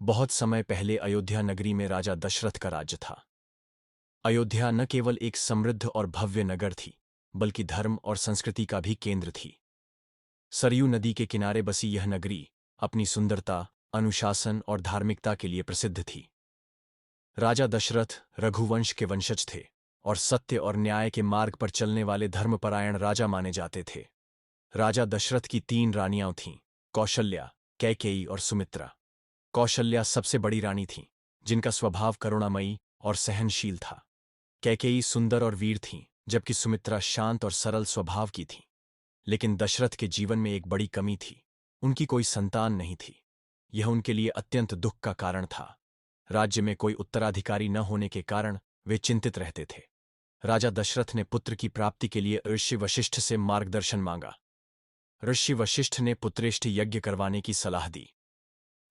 बहुत समय पहले अयोध्या नगरी में राजा दशरथ का राज्य था। अयोध्या न केवल एक समृद्ध और भव्य नगर थी, बल्कि धर्म और संस्कृति का भी केंद्र थी। सरयू नदी के किनारे बसी यह नगरी अपनी सुंदरता, अनुशासन और धार्मिकता के लिए प्रसिद्ध थी। राजा दशरथ रघुवंश के वंशज थे और सत्य और न्याय के मार्ग पर चलने वाले धर्मपरायण राजा माने जाते थे। राजा दशरथ की 3 रानियां थीं, कौशल्या, कैकेयी और सुमित्रा। कौशल्या सबसे बड़ी रानी थीं, जिनका स्वभाव करुणामयी और सहनशील था। कैकेयी सुंदर और वीर थीं, जबकि सुमित्रा शांत और सरल स्वभाव की थीं। लेकिन दशरथ के जीवन में एक बड़ी कमी थी, उनकी कोई संतान नहीं थी। यह उनके लिए अत्यंत दुख का कारण था। राज्य में कोई उत्तराधिकारी न होने के कारण वे चिंतित रहते थे। राजा दशरथ ने पुत्र की प्राप्ति के लिए ऋषि वशिष्ठ से मार्गदर्शन मांगा। ऋषि वशिष्ठ ने पुत्रेष्टि यज्ञ करवाने की सलाह दी।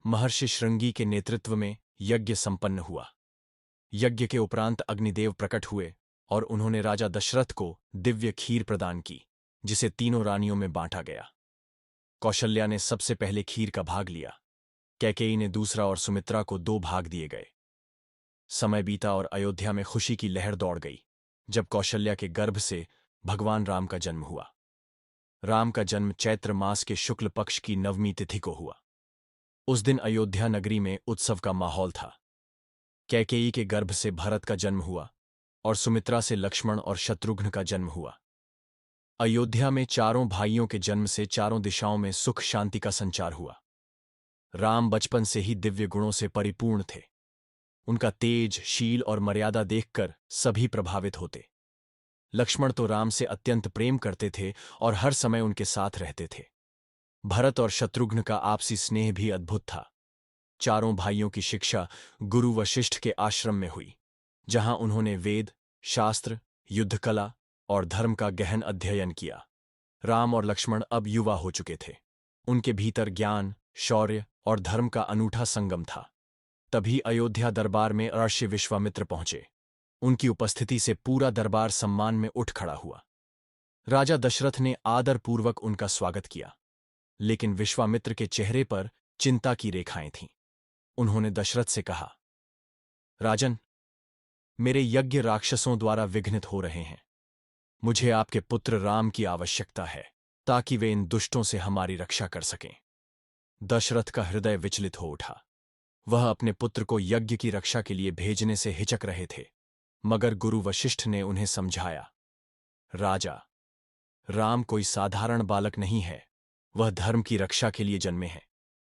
महर्षि श्रृंगी के नेतृत्व में यज्ञ संपन्न हुआ। यज्ञ के उपरांत अग्निदेव प्रकट हुए और उन्होंने राजा दशरथ को दिव्य खीर प्रदान की, जिसे तीनों रानियों में बांटा गया। कौशल्या ने सबसे पहले खीर का भाग लिया, कैकेयी ने दूसरा और सुमित्रा को 2 भाग दिए गए। समय बीता और अयोध्या में खुशी की लहर दौड़ गई, जब कौशल्या के गर्भ से भगवान राम का जन्म हुआ। राम का जन्म चैत्र मास के शुक्ल पक्ष की नवमी तिथि को हुआ। उस दिन अयोध्या नगरी में उत्सव का माहौल था। कैकेयी के गर्भ से भरत का जन्म हुआ और सुमित्रा से लक्ष्मण और शत्रुघ्न का जन्म हुआ। अयोध्या में चारों भाइयों के जन्म से चारों दिशाओं में सुख शांति का संचार हुआ। राम बचपन से ही दिव्य गुणों से परिपूर्ण थे। उनका तेज, शील और मर्यादा देखकर सभी प्रभावित होते। लक्ष्मण तो राम से अत्यंत प्रेम करते थे और हर समय उनके साथ रहते थे। भरत और शत्रुघ्न का आपसी स्नेह भी अद्भुत था। चारों भाइयों की शिक्षा गुरु वशिष्ठ के आश्रम में हुई, जहां उन्होंने वेद, शास्त्र, युद्धकला और धर्म का गहन अध्ययन किया। राम और लक्ष्मण अब युवा हो चुके थे। उनके भीतर ज्ञान, शौर्य और धर्म का अनूठा संगम था। तभी अयोध्या दरबार में ऋषि विश्वामित्र पहुंचे। उनकी उपस्थिति से पूरा दरबार सम्मान में उठ खड़ा हुआ। राजा दशरथ ने आदरपूर्वक उनका स्वागत किया, लेकिन विश्वामित्र के चेहरे पर चिंता की रेखाएं थीं। उन्होंने दशरथ से कहा, राजन, मेरे यज्ञ राक्षसों द्वारा विघ्नित हो रहे हैं। मुझे आपके पुत्र राम की आवश्यकता है, ताकि वे इन दुष्टों से हमारी रक्षा कर सकें। दशरथ का हृदय विचलित हो उठा। वह अपने पुत्र को यज्ञ की रक्षा के लिए भेजने से हिचक रहे थे, मगर गुरु वशिष्ठ ने उन्हें समझाया, राजा, राम कोई साधारण बालक नहीं है। वह धर्म की रक्षा के लिए जन्मे हैं।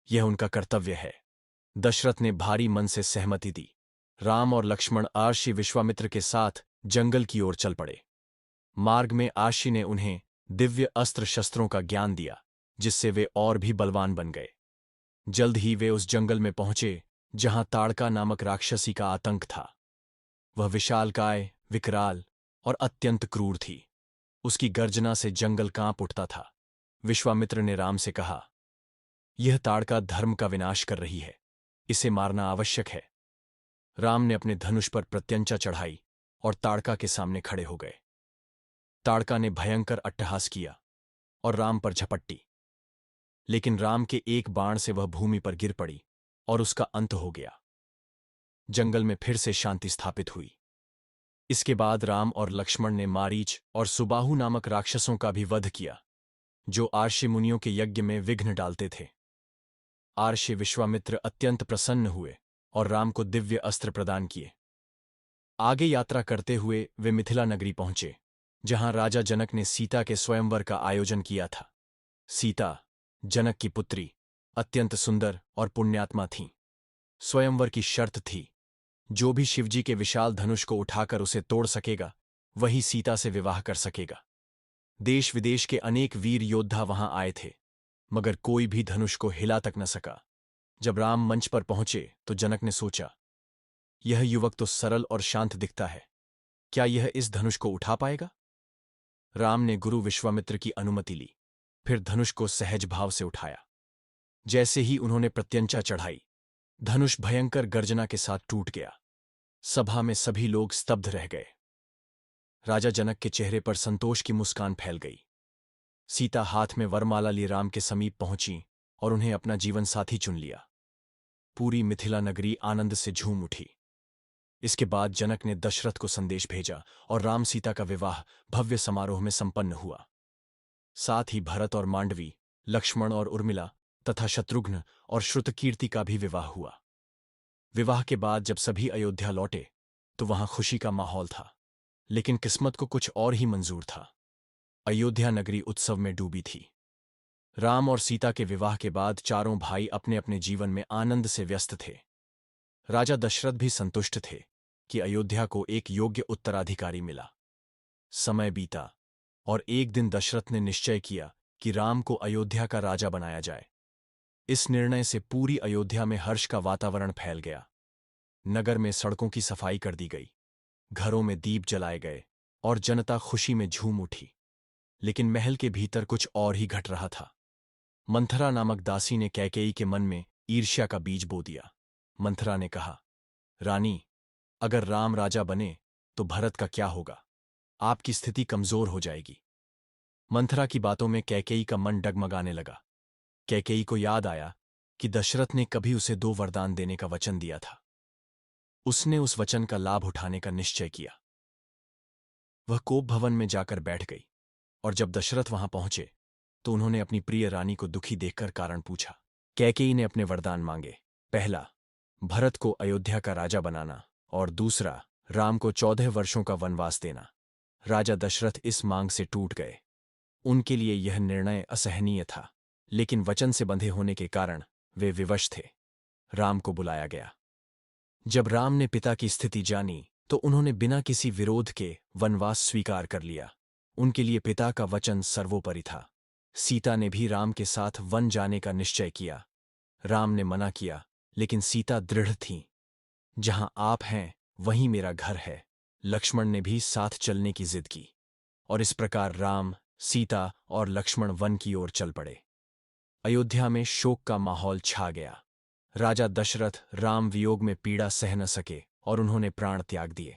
यह उनका कर्तव्य है। दशरथ ने भारी मन से सहमति दी। राम और लक्ष्मण आर्षि विश्वामित्र के साथ जंगल की ओर चल पड़े। मार्ग में आर्षि ने उन्हें दिव्य अस्त्र शस्त्रों का ज्ञान दिया, जिससे वे और भी बलवान बन गए। जल्द ही वे उस जंगल में पहुंचे जहां ताड़का नामक राक्षसी का आतंक था। वह विशालकाय, विकराल और अत्यंत क्रूर थी। उसकी गर्जना से जंगल कांप उठता था। विश्वामित्र ने राम से कहा, यह ताड़का धर्म का विनाश कर रही है, इसे मारना आवश्यक है। राम ने अपने धनुष पर प्रत्यंचा चढ़ाई और ताड़का के सामने खड़े हो गए। ताड़का ने भयंकर अट्टहास किया और राम पर झपट्टी, लेकिन राम के एक बाण से वह भूमि पर गिर पड़ी और उसका अंत हो गया। जंगल में फिर से शांति स्थापित हुई। इसके बाद राम और लक्ष्मण ने मारीच और सुबाहु नामक राक्षसों का भी वध किया, जो आर्षि मुनियों के यज्ञ में विघ्न डालते थे। आर्षि विश्वामित्र अत्यंत प्रसन्न हुए और राम को दिव्य अस्त्र प्रदान किए। आगे यात्रा करते हुए वे मिथिला नगरी पहुंचे, जहां राजा जनक ने सीता के स्वयंवर का आयोजन किया था। सीता, जनक की पुत्री, अत्यंत सुंदर और पुण्यात्मा थीं। स्वयंवर की शर्त थी, जो भी शिवजी के विशाल धनुष को उठाकर उसे तोड़ सकेगा, वही सीता से विवाह कर सकेगा। देश विदेश के अनेक वीर योद्धा वहां आए थे, मगर कोई भी धनुष को हिला तक न सका। जब राम मंच पर पहुंचे तो जनक ने सोचा, यह युवक तो सरल और शांत दिखता है, क्या यह इस धनुष को उठा पाएगा? राम ने गुरु विश्वामित्र की अनुमति ली, फिर धनुष को सहज भाव से उठाया। जैसे ही उन्होंने प्रत्यंचा चढ़ाई, धनुष भयंकर गर्जना के साथ टूट गया। सभा में सभी लोग स्तब्ध रह गए। राजा जनक के चेहरे पर संतोष की मुस्कान फैल गई। सीता हाथ में वरमाला लिए राम के समीप पहुंची और उन्हें अपना जीवन साथी चुन लिया। पूरी मिथिला नगरी आनंद से झूम उठी। इसके बाद जनक ने दशरथ को संदेश भेजा और राम सीता का विवाह भव्य समारोह में संपन्न हुआ। साथ ही भरत और मांडवी, लक्ष्मण और उर्मिला तथा शत्रुघ्न और श्रुतकीर्ति का भी विवाह हुआ। विवाह के बाद जब सभी अयोध्या लौटे तो वहां खुशी का माहौल था, लेकिन किस्मत को कुछ और ही मंजूर था। अयोध्या नगरी उत्सव में डूबी थी। राम और सीता के विवाह के बाद चारों भाई अपने अपने जीवन में आनंद से व्यस्त थे। राजा दशरथ भी संतुष्ट थे कि अयोध्या को एक योग्य उत्तराधिकारी मिला। समय बीता और एक दिन दशरथ ने निश्चय किया कि राम को अयोध्या का राजा बनाया जाए। इस निर्णय से पूरी अयोध्या में हर्ष का वातावरण फैल गया। नगर में सड़कों की सफाई कर दी गई, घरों में दीप जलाए गए और जनता खुशी में झूम उठी। लेकिन महल के भीतर कुछ और ही घट रहा था। मंथरा नामक दासी ने कैकेयी के मन में ईर्ष्या का बीज बो दिया। मंथरा ने कहा, रानी, अगर राम राजा बने तो भरत का क्या होगा? आपकी स्थिति कमजोर हो जाएगी। मंथरा की बातों में कैकेयी का मन डगमगाने लगा। कैकेयी को याद आया कि दशरथ ने कभी उसे 2 वरदान देने का वचन दिया था। उसने उस वचन का लाभ उठाने का निश्चय किया। वह कोप भवन में जाकर बैठ गई और जब दशरथ वहां पहुंचे तो उन्होंने अपनी प्रिय रानी को दुखी देखकर कारण पूछा। कैकेयी ने अपने वरदान मांगे। पहला, भरत को अयोध्या का राजा बनाना और दूसरा, राम को 14 वर्षों का वनवास देना। राजा दशरथ इस मांग से टूट गए। उनके लिए यह निर्णय असहनीय था, लेकिन वचन से बंधे होने के कारण वे विवश थे। राम को बुलाया गया। जब राम ने पिता की स्थिति जानी तो उन्होंने बिना किसी विरोध के वनवास स्वीकार कर लिया। उनके लिए पिता का वचन सर्वोपरि था। सीता ने भी राम के साथ वन जाने का निश्चय किया। राम ने मना किया, लेकिन सीता दृढ़ थीं। जहां आप हैं वहीं मेरा घर है। लक्ष्मण ने भी साथ चलने की जिद की और इस प्रकार राम, सीता और लक्ष्मण वन की ओर चल पड़े। अयोध्या में शोक का माहौल छा गया। राजा दशरथ राम वियोग में पीड़ा सह न सके और उन्होंने प्राण त्याग दिए।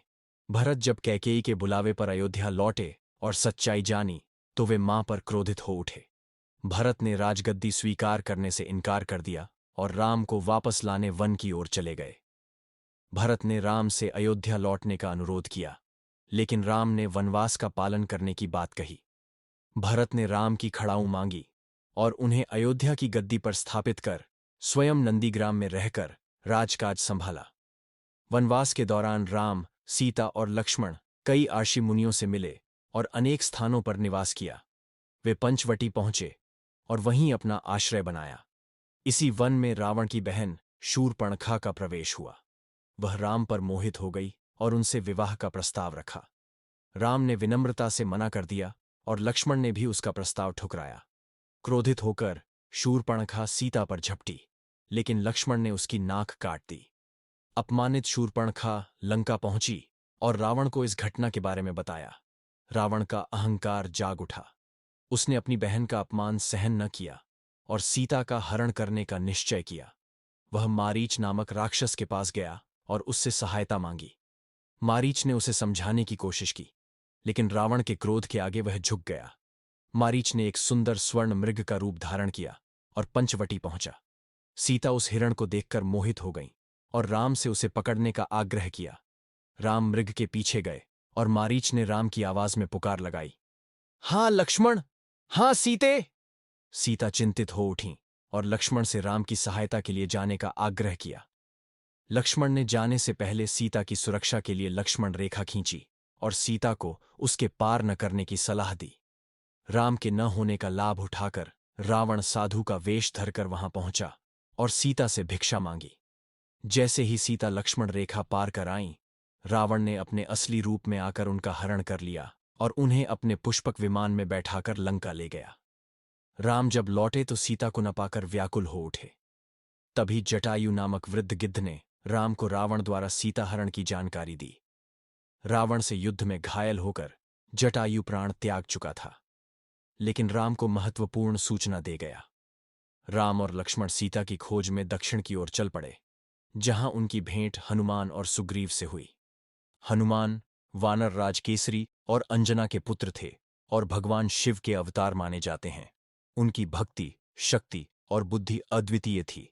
भरत जब कैकेयी के बुलावे पर अयोध्या लौटे और सच्चाई जानी तो वे मां पर क्रोधित हो उठे। भरत ने राजगद्दी स्वीकार करने से इनकार कर दिया और राम को वापस लाने वन की ओर चले गए। भरत ने राम से अयोध्या लौटने का अनुरोध किया, लेकिन राम ने वनवास का पालन करने की बात कही। भरत ने राम की खड़ाऊ मांगी और उन्हें अयोध्या की गद्दी पर स्थापित कर स्वयं नंदीग्राम में रहकर राजकाज संभाला। वनवास के दौरान राम, सीता और लक्ष्मण कई आर्षि मुनियों से मिले और अनेक स्थानों पर निवास किया। वे पंचवटी पहुंचे और वहीं अपना आश्रय बनाया। इसी वन में रावण की बहन शूर्पणखा का प्रवेश हुआ। वह राम पर मोहित हो गई और उनसे विवाह का प्रस्ताव रखा। राम ने विनम्रता से मना कर दिया और लक्ष्मण ने भी उसका प्रस्ताव ठुकराया। क्रोधित होकर शूर्पणखा सीता पर झपटी, लेकिन लक्ष्मण ने उसकी नाक काट दी। अपमानित शूर्पणखा लंका पहुंची और रावण को इस घटना के बारे में बताया। रावण का अहंकार जाग उठा। उसने अपनी बहन का अपमान सहन न किया और सीता का हरण करने का निश्चय किया। वह मारीच नामक राक्षस के पास गया और उससे सहायता मांगी। मारीच ने उसे समझाने की कोशिश की, लेकिन रावण के क्रोध के आगे वह झुक गया। मारीच ने एक सुंदर स्वर्ण मृग का रूप धारण किया और पंचवटी पहुंचा। सीता उस हिरण को देखकर मोहित हो गईं और राम से उसे पकड़ने का आग्रह किया। राम मृग के पीछे गए और मारीच ने राम की आवाज में पुकार लगाई, हाँ लक्ष्मण, हाँ सीते। सीता चिंतित हो उठीं और लक्ष्मण से राम की सहायता के लिए जाने का आग्रह किया। लक्ष्मण ने जाने से पहले सीता की सुरक्षा के लिए लक्ष्मण रेखा खींची और सीता को उसके पार न करने की सलाह दी। राम के न होने का लाभ उठाकर रावण साधु का वेश धरकर वहां पहुंचा और सीता से भिक्षा मांगी। जैसे ही सीता लक्ष्मण रेखा पार कर आईं, रावण ने अपने असली रूप में आकर उनका हरण कर लिया और उन्हें अपने पुष्पक विमान में बैठाकर लंका ले गया। राम जब लौटे तो सीता को न पाकर व्याकुल हो उठे। तभी जटायु नामक वृद्ध गिद्ध ने राम को रावण द्वारा सीता हरण की जानकारी दी। रावण से युद्ध में घायल होकर जटायु प्राण त्याग चुका था, लेकिन राम को महत्वपूर्ण सूचना दे गया। राम और लक्ष्मण सीता की खोज में दक्षिण की ओर चल पड़े, जहां उनकी भेंट हनुमान और सुग्रीव से हुई। हनुमान वानर राज केसरी और अंजना के पुत्र थे और भगवान शिव के अवतार माने जाते हैं। उनकी भक्ति, शक्ति और बुद्धि अद्वितीय थी।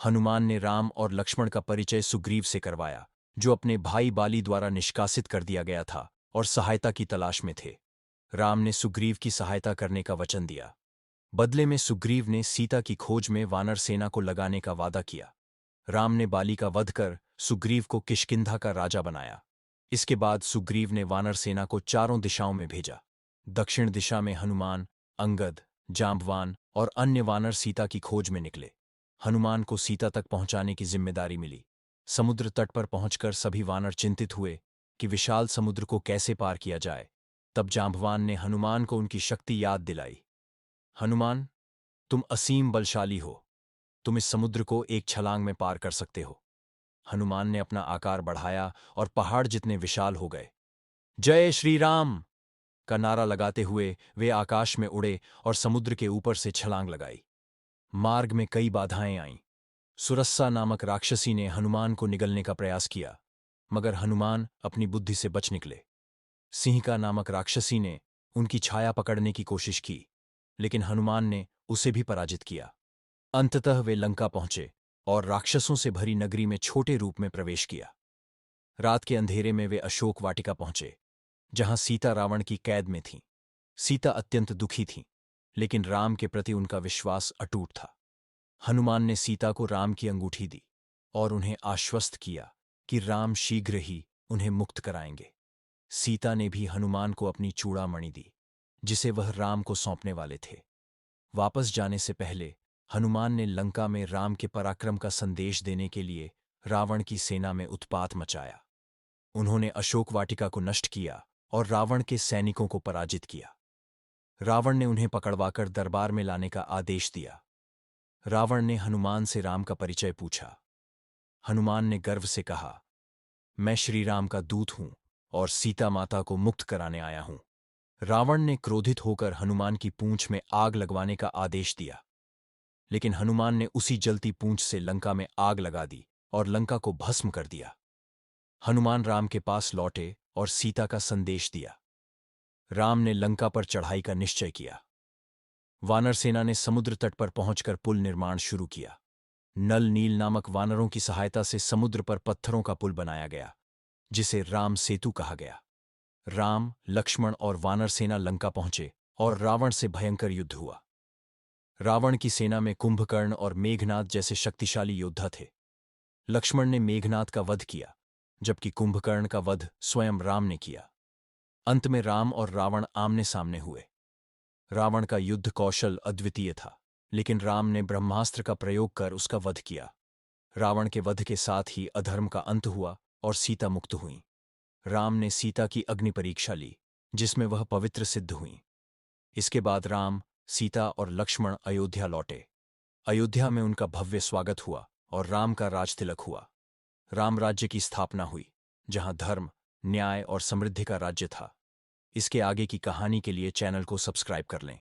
हनुमान ने राम और लक्ष्मण का परिचय सुग्रीव से करवाया, जो अपने भाई बाली द्वारा निष्कासित कर दिया गया था और सहायता की तलाश में थे। राम ने सुग्रीव की सहायता करने का वचन दिया। बदले में सुग्रीव ने सीता की खोज में वानर सेना को लगाने का वादा किया। राम ने बाली का वध कर सुग्रीव को किष्किंधा का राजा बनाया। इसके बाद सुग्रीव ने वानर सेना को चारों दिशाओं में भेजा। दक्षिण दिशा में हनुमान, अंगद, जांबवान और अन्य वानर सीता की खोज में निकले। हनुमान को सीता तक पहुंचाने की जिम्मेदारी मिली। समुद्र तट पर पहुंचकर सभी वानर चिंतित हुए कि विशाल समुद्र को कैसे पार किया जाए। तब जांबवान ने हनुमान को उनकी शक्ति याद दिलाई। हनुमान, तुम असीम बलशाली हो। तुम इस समुद्र को एक छलांग में पार कर सकते हो। हनुमान ने अपना आकार बढ़ाया और पहाड़ जितने विशाल हो गए। जय श्री राम का नारा लगाते हुए वे आकाश में उड़े और समुद्र के ऊपर से छलांग लगाई। मार्ग में कई बाधाएं आईं। सुरस्सा नामक राक्षसी ने हनुमान को निगलने का प्रयास किया, मगर हनुमान अपनी बुद्धि से बच निकले। सिंहिका नामक राक्षसी ने उनकी छाया पकड़ने की कोशिश की, लेकिन हनुमान ने उसे भी पराजित किया। अंततः वे लंका पहुंचे और राक्षसों से भरी नगरी में छोटे रूप में प्रवेश किया। रात के अंधेरे में वे अशोक वाटिका पहुंचे, जहां सीता रावण की कैद में थीं। सीता अत्यंत दुखी थीं, लेकिन राम के प्रति उनका विश्वास अटूट था। हनुमान ने सीता को राम की अंगूठी दी और उन्हें आश्वस्त किया कि राम शीघ्र ही उन्हें मुक्त कराएंगे। सीता ने भी हनुमान को अपनी चूड़ामणि दी, जिसे वह राम को सौंपने वाले थे। वापस जाने से पहले हनुमान ने लंका में राम के पराक्रम का संदेश देने के लिए रावण की सेना में उत्पात मचाया। उन्होंने अशोक वाटिका को नष्ट किया और रावण के सैनिकों को पराजित किया। रावण ने उन्हें पकड़वाकर दरबार में लाने का आदेश दिया। रावण ने हनुमान से राम का परिचय पूछा। हनुमान ने गर्व से कहा, मैं श्री राम का दूत हूं और सीता माता को मुक्त कराने आया हूं। रावण ने क्रोधित होकर हनुमान की पूंछ में आग लगवाने का आदेश दिया, लेकिन हनुमान ने उसी जलती पूंछ से लंका में आग लगा दी और लंका को भस्म कर दिया। हनुमान राम के पास लौटे और सीता का संदेश दिया। राम ने लंका पर चढ़ाई का निश्चय किया। वानर सेना ने समुद्र तट पर पहुंचकर पुल निर्माण शुरू किया। नल नील नामक वानरों की सहायता से समुद्र पर पत्थरों का पुल बनाया गया, जिसे राम सेतु कहा गया। राम, लक्ष्मण और वानर सेना लंका पहुंचे और रावण से भयंकर युद्ध हुआ। रावण की सेना में कुंभकर्ण और मेघनाद जैसे शक्तिशाली योद्धा थे। लक्ष्मण ने मेघनाद का वध किया, जबकि कुंभकर्ण का वध स्वयं राम ने किया। अंत में राम और रावण आमने सामने हुए। रावण का युद्ध कौशल अद्वितीय था, लेकिन राम ने ब्रह्मास्त्र का प्रयोग कर उसका वध किया। रावण के वध के साथ ही अधर्म का अंत हुआ और सीता मुक्त हुई। राम ने सीता की अग्नि परीक्षा ली, जिसमें वह पवित्र सिद्ध हुई। इसके बाद राम, सीता और लक्ष्मण अयोध्या लौटे। अयोध्या में उनका भव्य स्वागत हुआ और राम का राजतिलक हुआ। राम राज्य की स्थापना हुई, जहां धर्म, न्याय और समृद्धि का राज्य था। इसके आगे की कहानी के लिए चैनल को सब्सक्राइब कर लें।